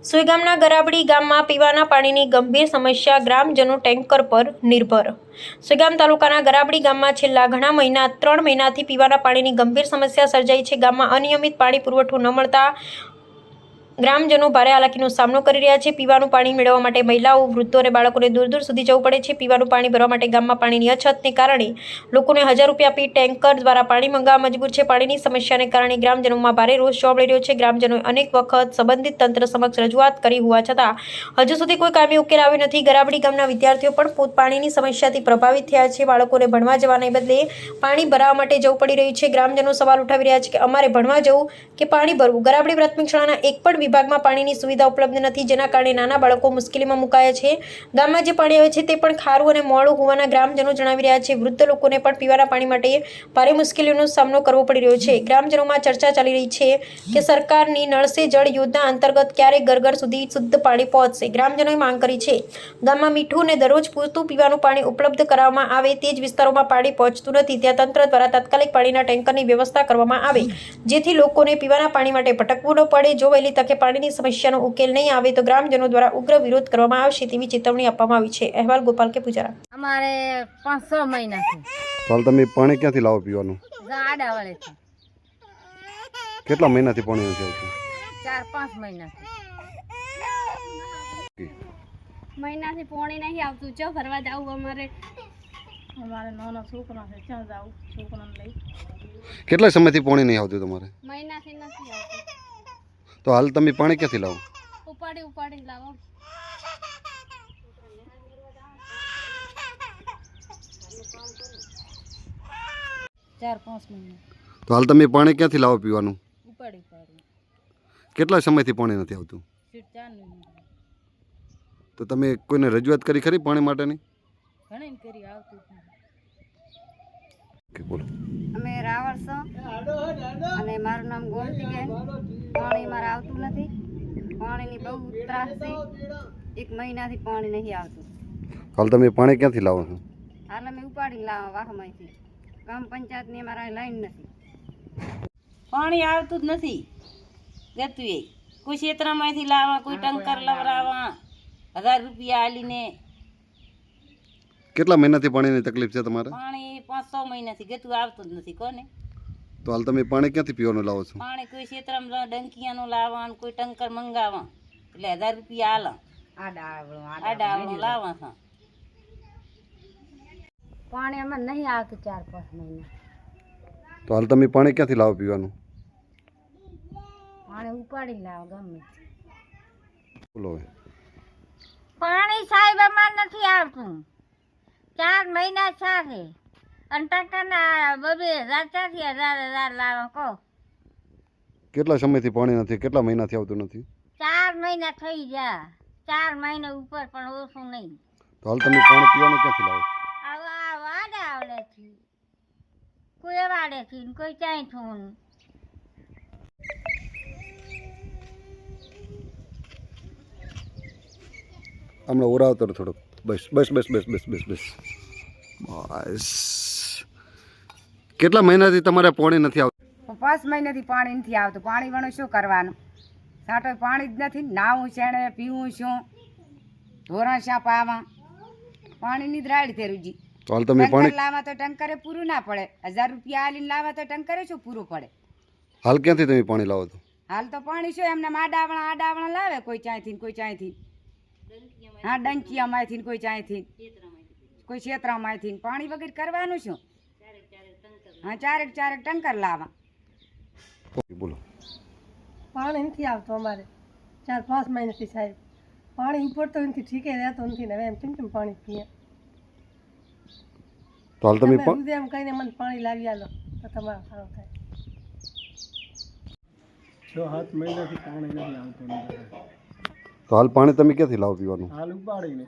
સુઈગામના ગરાબડી ગામમાં પીવાના પાણીની ગંભીર સમસ્યા, ગ્રામજનો ટેન્કર પર નિર્ભર। સુઈગામ તાલુકાના ગરાબડી ગામમાં છેલ્લા ઘણા મહિના 3 મહિનાથી પીવાના પાણીની ગંભીર સમસ્યા સર્જાઈ છે। ગામમાં અનિયમિત પાણી પુરવઠો ન મળતા ગ્રામજનો ભારે હાલાકીનો સામનો કરી રહ્યા છે। પીવાનું પાણી મેળવવા માટે મહિલાઓ, વૃદ્ધો અને બાળકોને દૂર દૂર સુધી જવું પડે છે। પીવાનું પાણી ભરવા માટે ગામમાં પાણીની અછતને કારણે લોકોને 1000 રૂપિયા આપી ટેન્કર દ્વારા પાણી મંગાવવા મજબૂર છે। પાણીની સમસ્યાને કારણે ગ્રામજનોમાં ભારે રોષ જોવા મળી રહ્યો છે। ગ્રામજનોએ અનેક વખત સંબંધિત તંત્ર સમક્ષ રજૂઆત કરી હોવા છતાં હજુ સુધી કોઈ કાયમી ઉકેલ આવ્યો નથી। ગરાબડી ગામના વિદ્યાર્થીઓ પણ પાણીની સમસ્યાથી પ્રભાવિત થયા છે। બાળકોને ભણવા જવાને બદલે પાણી ભરાવવા માટે જવું પડી રહ્યું છે। ગ્રામજનો સવાલ ઉઠાવી રહ્યા છે કે અમારે ભણવા જવું કે પાણી ભરવું। ગરાબડી પ્રાથમિક શાળાના એક પણ વિભાગમાં પાણીની સુવિધા ઉપલબ્ધ નથી, જેના કારણે નાના બાળકો મુશ્કેલીમાં મુકાયા છે। ગામમાં જે પાણી આવે છે તે પણ ખારું અને મોળું હોવાના ગ્રામજનો જણાવી રહ્યા છે। વૃદ્ધ લોકોને પણ પીવાના પાણી માટે ભારે મુશ્કેલીઓનો સામનો કરવો પડી રહ્યો છે। ગ્રામજનોમાં ચર્ચા ચાલી રહી છે કે સરકારની નળ સે જળ યોજના અંતર્ગત ક્યારે ઘર ઘર સુધી શુદ્ધ પાણી પહોંચશે। ગ્રામજનોએ માંગ કરી છે ગામમાં મીઠું અને દરરોજ પૂરતું પીવાનું પાણી ઉપલબ્ધ કરાવવામાં આવે। તે જ વિસ્તારોમાં પાણી પહોંચતું નથી, ત્યાં તંત્ર દ્વારા તાત્કાલિક પાણીના ટેન્કરની વ્યવસ્થા કરવામાં આવે, જેથી લોકોને પીવાના પાણી માટે ભટકવું ન પડે। જો વહેલી તકે પાણીની સમસ્યાનો ઉકેલ નહીં આવે તો ગ્રામજનો દ્વારા ઉગ્ર વિરોધ કરવામાં આવશે તેવી ચેતવણી આપવામાં આવી છે। અહેવાલ ગોપાલ કે પૂજારા। અમારે 5-6 મહિનાથી હાલ તમે પાણી ક્યાંથી લાવો પીવાનું? આડાવાળેથી। કેટલા મહિનાથી પાણી નથી આવતું? 4-5 મહિનાથી પાણી નહીં આવતું। ચો ફરવા જાવું અમારે નાનો છોકરો છે, ક્યાં જાવું છોકરાને લઈ? કેટલા સમયથી પાણી નહીં આવતું તમારે? મહિનાથી નથી આવતું। તો હાલ તમે પાણી ક્યાંથી લાવો? ઉપાડી લાવો। ચાર પાંચ મહિના। તો હાલ તમે પાણી ક્યાંથી લાવો પીવાનું? ઉપાડી કેટલા સમયથી પાણી નથી આવતું? 4 મહિના। તો તમે કોઈને રજૂઆત કરી ખરી પાણી માટેની? ઘણી કરી, આવતું કે બોલો। અમે રાવળ છો અને મારું નામ ગોમતીબેન। પાણી મારે આવતું નથી, પાણીની બહુ ત્રાસ છે। 1 મહિનાથી પાણી નહીં આવતું। હાલ તમે પાણી ક્યાંથી લાવો છો? હાલ અમે ઉપાડી લાવવા વાહમાંથી। ગામ પંચાયતની અમારા લાઈન નથી, પાણી આવતું જ નથી। ગતું કોઈ ક્ષેત્રમાંથી લાવવા, કોઈ ટંકર લવરાવા, 1000 રૂપિયા આલીને। કેટલા મહિનાથી પાણીની તકલીફ છે તમારે? પાણી 5-6 મહિનાથી ગતું આવતું જ નથી કોને। તો હાલ તમે પાણી ક્યાંથી પીવાનું લાવો છો? પાણી કોઈ ક્ષેત્રમાં ડંકીયાનું લાવવા, કોઈ ટંકર મંગાવવા, એટલે 1000 રૂપિયા આલા આડાવળું લાવવા છે। પાણી અમારે નહીં આવતું 4-5 મહિના। તો હાલ તમે પાણી ક્યાંથી લાવો પીવાનું? પાણી ઉપાડી લાવો ગમે। બોલો હવે। પાણી સાહેબ અમારે નથી આવતું। 4 મહિના સાથે અને ટંકરના 2,000 લાવો કહો। કેટલા સમયથી પાણી નથી? કેટલા મહિનાથી આવતું નથી? 4 મહિના થઈ ગયા, 4 મહિના ઉપર પણ ઓછું નહીં। તો હાલ તમે પાણી પીવાનું ક્યાંથી લાવો? આવડેથી, કોઈ વાડેથી, કોઈ ક્યાંય હમણાં ઓરાવતો થોડોક, બસ બસ બસ બસ બસ બસ બસ બસ। કેટલા મહિનાથી તમારે પાણી નથી આવતું? 5 મહિનાથી પાણી નથી આવતું। પાણી વણું શું કરવાનું? સાટો પાણી જ નથી, નાવું શેણે, પીવું શું, ધોરણ શા પાવા, પાણીની દ્રાડ થેરુજી। તો હાલ તમે પાણી લાવવા તો ટંકરે પૂરું ના પડે, 1000 રૂપિયા આલીને લાવવા તો ટંકરે શું પૂરું પડે? હાલ ક્યાંથી તમે પાણી લાવો છો? હાલ તો પાણી શું એમને આડાવણા લાવે, કોઈ ચાંયથી કોઈ ચાંયથી। હા, ડંકીયામાંથી કોઈ ચાંયથી, કોઈ ક્ષેત્રમાંથી। પાણી વગર કરવાનું શું? હા, 4 ટંકર લાવવા। બોલો। પાણી નથી આવતું અમારે 4-5 મહિનાથી સાહેબ। પાણી ઉપડતો નથી, ઠીકે રહેતો નથી ને હવે એમ કેમ પાણી પીએ? તો હાલ તમે એમ કહીને મને પાણી લાવી આલો તો તમારો સારો થાય। 6-7 મહિનાથી પાણી નથી આવતું। તો હાલ પાણી તમે ક્યાંથી લાવો પીવાનું? હાલ ઉપાડીને